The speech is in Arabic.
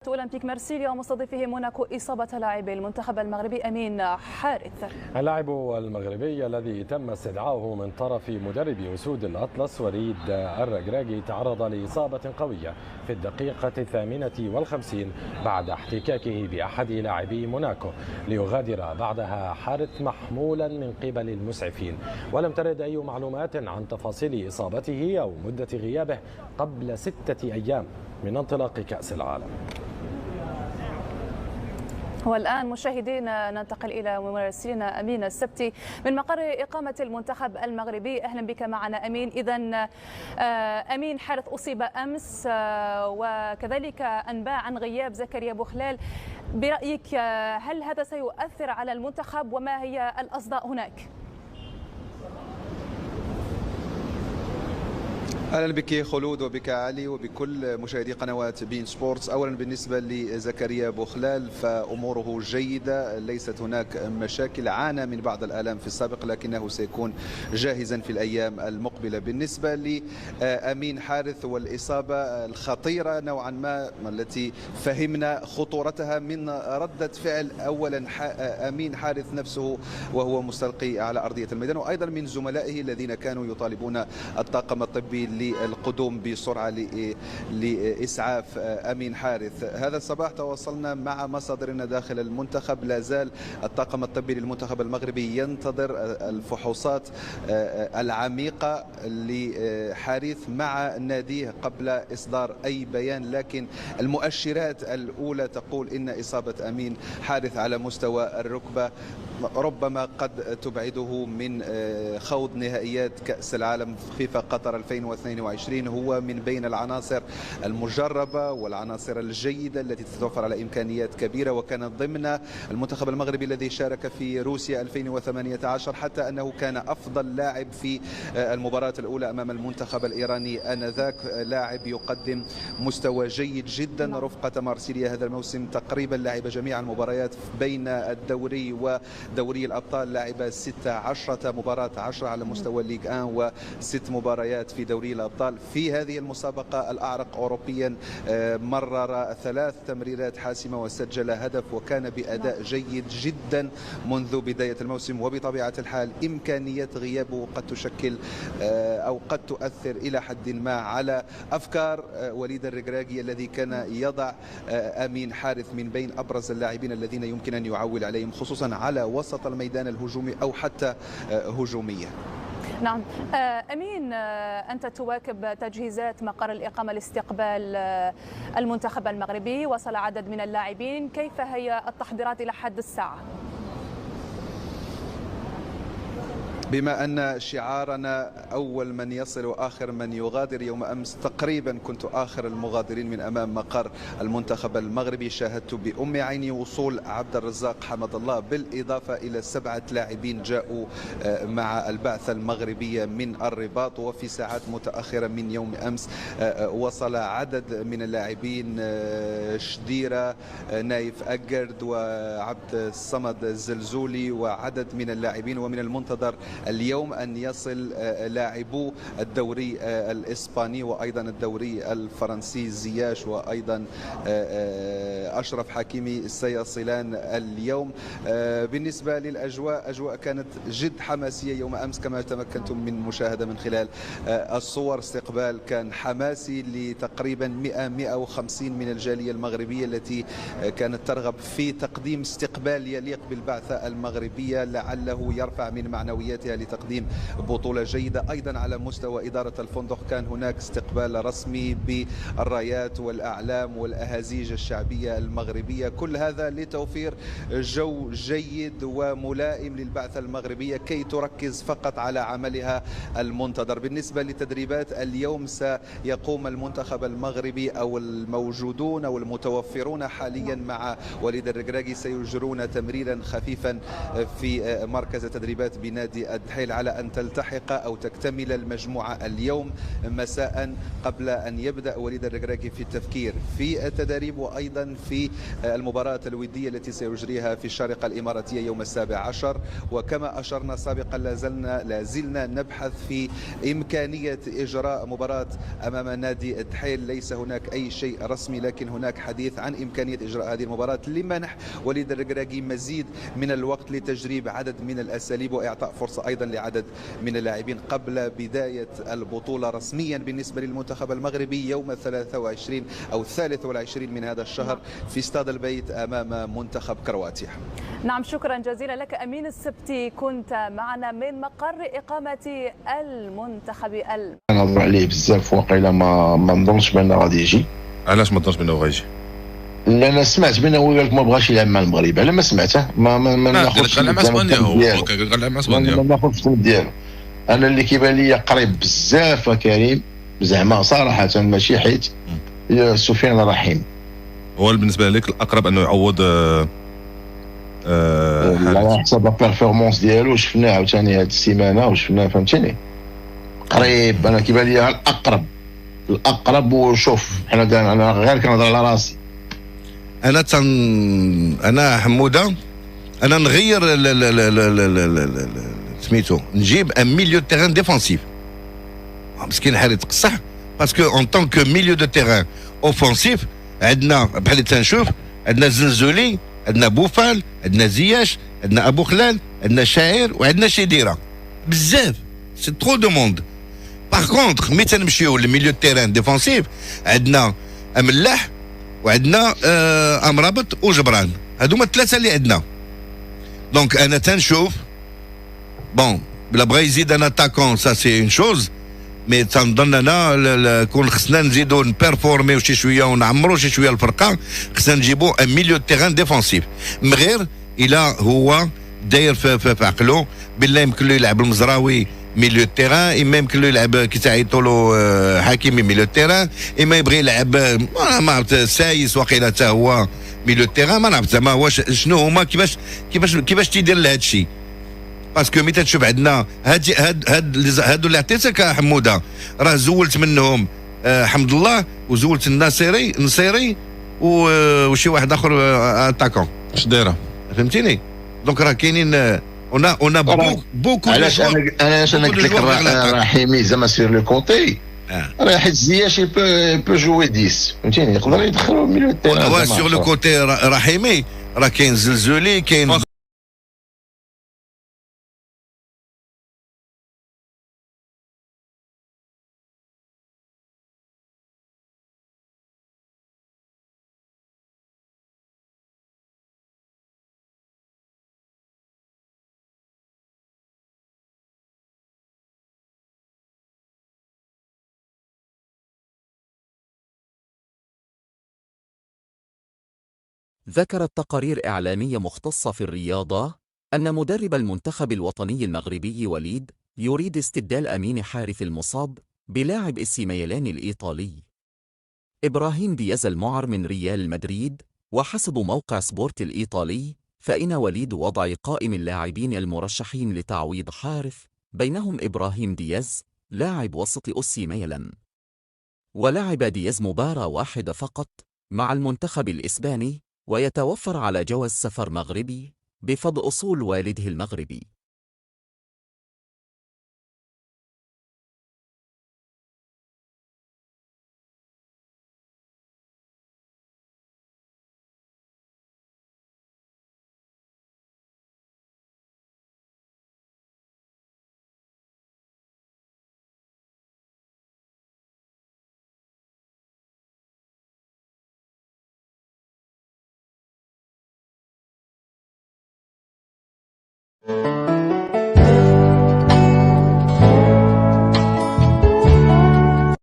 أولمبيك مارسيليا ومستضيفه موناكو إصابة لاعب المنتخب المغربي أمين حارث. اللاعب المغربي الذي تم استدعائه من طرف مدرب أسود الأطلس وليد الركراكي تعرض لإصابة قوية في الدقيقة 58 بعد احتكاكه بأحد لاعبي موناكو، ليغادر بعدها حارث محمولا من قبل المسعفين، ولم ترد أي معلومات عن تفاصيل إصابته أو مدة غيابه قبل 6 أيام من انطلاق كأس العالم. والآن مشاهدينا ننتقل إلى مراسلنا أمين السبتي من مقر إقامة المنتخب المغربي. أهلا بك معنا أمين. إذن أمين حارث أصيب أمس وكذلك أنباء عن غياب زكريا بوخلال، برأيك هل هذا سيؤثر على المنتخب وما هي الأصداء هناك؟ اهلا بك خلود وبك علي وبكل مشاهدي قنوات بين سبورتس. اولا بالنسبه لزكريا بوخلال فاموره جيده، ليست هناك مشاكل، عانى من بعض الالام في السابق لكنه سيكون جاهزا في الايام المقبله. بالنسبه لامين حارث والاصابه الخطيره نوعا ما التي فهمنا خطورتها من رده فعل اولا امين حارث نفسه وهو مستلقي على ارضيه الميدان، وايضا من زملائه الذين كانوا يطالبون الطاقم الطبي للقدوم بسرعة لإسعاف أمين حارث. هذا الصباح تواصلنا مع مصادرنا داخل المنتخب، لا زال الطاقم الطبي للمنتخب المغربي ينتظر الفحوصات العميقة لحارث مع ناديه قبل إصدار أي بيان، لكن المؤشرات الأولى تقول إن إصابة أمين حارث على مستوى الركبة ربما قد تبعده من خوض نهائيات كأس العالم فيفا قطر 2022. هو من بين العناصر المجربة والعناصر الجيدة التي تتوفر على إمكانيات كبيرة، وكان ضمن المنتخب المغربي الذي شارك في روسيا 2018، حتى أنه كان أفضل لاعب في المباراة الأولى أمام المنتخب الإيراني آنذاك. لاعب يقدم مستوى جيد جدا رفقة مارسيليا هذا الموسم، تقريبا لعب جميع المباريات بين الدوري ودوري الأبطال، لعب 16 مباراة، 10 على مستوى الليغ 1 و6 مباريات في دوري الأبطال. في هذه المسابقة الأعرق أوروبيا مرر 3 تمريرات حاسمة وسجل هدف، وكان بأداء جيد جدا منذ بداية الموسم. وبطبيعة الحال إمكانية غيابه قد تشكل أو قد تؤثر إلى حد ما على أفكار وليد الركراكي الذي كان يضع أمين حارث من بين أبرز اللاعبين الذين يمكن أن يعول عليهم، خصوصا على وسط الميدان الهجومي أو حتى هجوميا. نعم أمين، أنت تواكب تجهيزات مقر الإقامة لاستقبال المنتخب المغربي، وصل عدد من اللاعبين، كيف هي التحضيرات إلى حد الساعة؟ بما أن شعارنا أول من يصل وآخر من يغادر، يوم أمس تقريبا كنت آخر المغادرين من أمام مقر المنتخب المغربي. شاهدت بأم عيني وصول عبد الرزاق حمد الله بالإضافة إلى 7 لاعبين جاءوا مع البعثة المغربية من الرباط، وفي ساعات متأخرة من يوم أمس وصل عدد من اللاعبين، شديرة، نايف أجرد وعبد الصمد الزلزولي وعدد من اللاعبين. ومن المنتظر اليوم أن يصل لاعبو الدوري الإسباني وأيضا الدوري الفرنسي، زياش وأيضا أشرف حكيمي سيصلان اليوم. بالنسبة للأجواء، أجواء كانت جد حماسية يوم أمس كما تمكنتم من مشاهدة من خلال الصور. استقبال كان حماسي لتقريبا 100-150 من الجالية المغربية التي كانت ترغب في تقديم استقبال يليق بالبعثة المغربية، لعله يرفع من معنوياتها لتقديم بطولة جيدة. أيضا على مستوى إدارة الفندق كان هناك استقبال رسمي بالرايات والأعلام والأهازيج الشعبية المغربية، كل هذا لتوفير جو جيد وملائم للبعثة المغربية كي تركز فقط على عملها المنتظر. بالنسبة للتدريبات اليوم، سيقوم المنتخب المغربي أو الموجودون أو المتوفرون حاليا مع وليد الركراكي سيجرون تمريرا خفيفا في مركز تدريبات بنادي الدحيل على أن تلتحق أو تكتمل المجموعة اليوم مساء قبل أن يبدأ وليد الركراكي في التفكير في التدريب وأيضا في المباراة الودية التي سيجريها في الشارقة الإماراتية يوم 17. وكما أشرنا سابقا لازلنا نبحث في إمكانية إجراء مباراة أمام نادي الدحيل. ليس هناك أي شيء رسمي، لكن هناك حديث عن إمكانية إجراء هذه المباراة لمنح وليد الركراكي مزيد من الوقت لتجريب عدد من الأساليب وإعطاء فرصة أيضا لعدد من اللاعبين قبل بداية البطولة رسميا بالنسبة للمنتخب المغربي يوم 23 أو 23 من هذا الشهر في استاد البيت أمام منتخب كرواتيا. نعم، شكرا جزيلا لك أمين السبتي، كنت معنا من مقر إقامة المنتخب. نهضروا عليه بزاف، واقيلا ما نظنش بانه غادي يجي. علاش ما تظنش بانه غادي يجي؟ لا، انا سمعت بانه هو قال لك ما بغاش يلعب مع المغرب. على ما سمعته ما ناخذش قال مع اسبانيا، هو قال مع اسبانيا ما ناخذش الكلام ديالو. انا اللي كيبان لي قريب بزاف كريم، زعما صراحه ماشي حيت سفيان الرحيم هو بالنسبه لك الاقرب انه يعوض على حسب البيرفورمانس ديالو. شفناه عاوتاني هذه السيمانه وشفناه، فهمتيني، قريب. انا كيبان لي الاقرب. وشوف انا غير كنهضر على راسي. انا حموده، انا نغير سميتو، نجيب ان ميليو دو تيران ديفونسيف. مسكين حارس تقصح، باسكو اون طون كو ميليو دو تيران اوفونسيف عندنا بحال اللي تنشوف، عندنا زنزولي، عندنا بوفال، عندنا زياش، عندنا ابو خلال، عندنا شاعر، وعندنا شديره. بزاف، سي ترو دو موند. باغ كونتخ ملي تنمشيو للميليو دو تيران ديفونسيف عندنا ملاح وعندنا امرابط وجبران. هذوما الثلاثه اللي عندنا. دونك انا تنشوف بون بلا بغا يزيد انا تاكون سا سي اون شوز، مي تنظن انا كون خصنا نزيدو نبيرفورميو شي شويه ونعمرو شي شويه الفرقه، خصنا نجيبو ان ميليو تيران ديفونسيف. من غير الى هو داير في عقله بالله يمكن له يلعب المزراوي ميليو تيران، اما يمكن له يلعب كي تعيطوا له حكيمي ميليو تيران، اما يبغي يلعب ما عرفت سايس واقيلا حتى هو ميليو تيران. ما نعرف زعما واش شنو هما كيفاش تيدير لهذا الشيء. باسكو ملي تشوف عندنا هادو اللي عطيتك حموده، راه زولت منهم حمد الله، وزولت النصيري وشي واحد اخر اتاكون. اش دايره؟ فهمتيني؟ دونك راه كاينين اون بوكو. علاش انا قلت لك رحيمي زعما سير لو كوتي، راه حيت زياش بو جوي 10، فهمتيني، يقدر يدخلوا ميليو تيران. سير لو كوتي رحيمي راه كاين زلزولي، كاين ذكرت تقارير إعلامية مختصة في الرياضة أن مدرب المنتخب الوطني المغربي وليد يريد استبدال أمين حارث المصاب بلاعب إسي ميلان الإيطالي إبراهيم دياز المعر من ريال مدريد. وحسب موقع سبورت الإيطالي فإن وليد وضع قائم اللاعبين المرشحين لتعويض حارث، بينهم إبراهيم دياز لاعب وسط إسي ميلان. ولعب دياز مباراة واحدة فقط مع المنتخب الإسباني، ويتوفر على جواز سفر مغربي بفضل أصول والده المغربي.